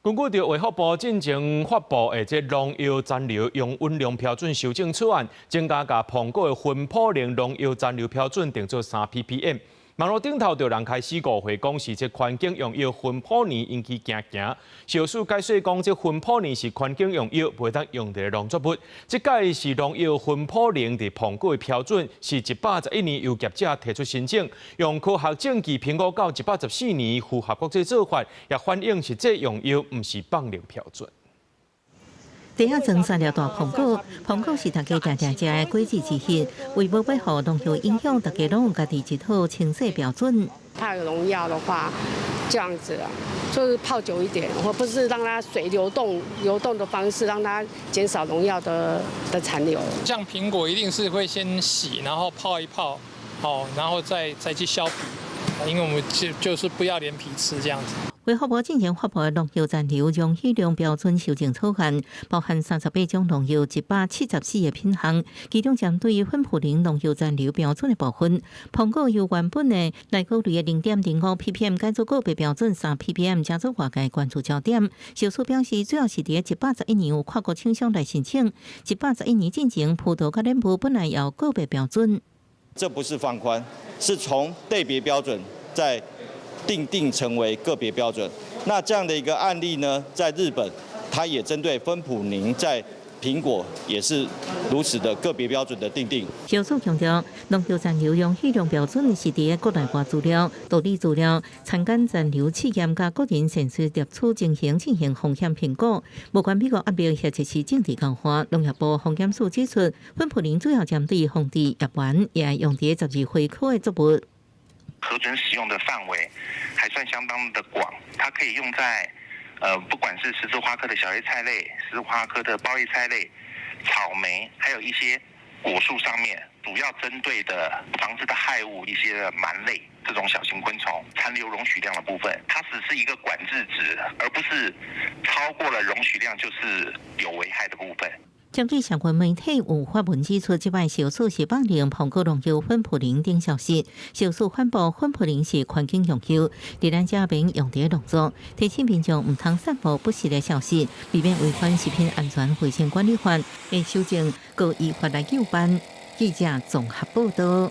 根據着衛福部進前發布的這農藥殘留用溫量標準修正草案，增加甲蘋果的分普寧農藥殘留標準定做3 ppm。網絡頂頭就人開始誤會講是這環境用藥分普寧引起驚驚，小數解釋講這分普寧是環境用藥，袂當用在農作物。這屆是農藥分普寧佇蘋果的標準是111年由業者提出申請，用科學證據評估到114年符合國際做法，也反映是這用藥唔是放量標準。第一種產業大蘋果是大家常常食的果子之一。為無要互農藥影響，大家攏有家己一套清洗標準。怕有農藥的話，這樣子啊，就是泡久一點，或不是讓它水流動的方式，讓它減少農藥的殘留。像蘋果一定是會先洗，然後泡一泡，好，然後再去削皮，因為我們就是不要連皮吃這樣子。衛福部進前發布的農藥殘留容許量標準修正草案，包含38種農藥174個品項，其中針對分普寧農藥殘留標準的部分，蘋果由原本的內穀類的0.05 ppm 改做個別標準3 ppm， 加做外界關注焦點。小蘇表示，主要是在111年有跨國廠商來申請，111年進前葡萄甲蓮霧本來要個別標準，這不是放寬，是從類別標準在定成為個別標準。那這樣的一個案例呢，在日本，它也針對分普寧在蘋果也是如此的個別標準的定。小蘇強調，農藥殘留容許量標準是在國內外資料、道理資料、參監殘留試驗甲個人sen數攝取進行風險評估。無關美國壓力或者是政治講話，農業部風險署指出，分普寧主要針對紅地葉丸，也用在12花科的作物。核准使用的範圍還算相當的廣，它可以用在不管是十字花科的小葉菜類、十字花科的包葉菜類、草莓，還有一些果樹上面，主要針對的防治的害物，一些蟎類這種小型昆蟲殘留容許量的部分，它只是一個管制值，而不是超過了容許量就是有危害的部分。針對相關媒體有發文指出，這擺小蘇是放任蘋果農藥分普寧等消息，小蘇反駁分普寧是環境用藥，佇咱這邊用在農作，提醒民眾唔通散布不實的消息，避免違反食品安全衛生管理法的修正，告依法來糾辦。記者綜合報道。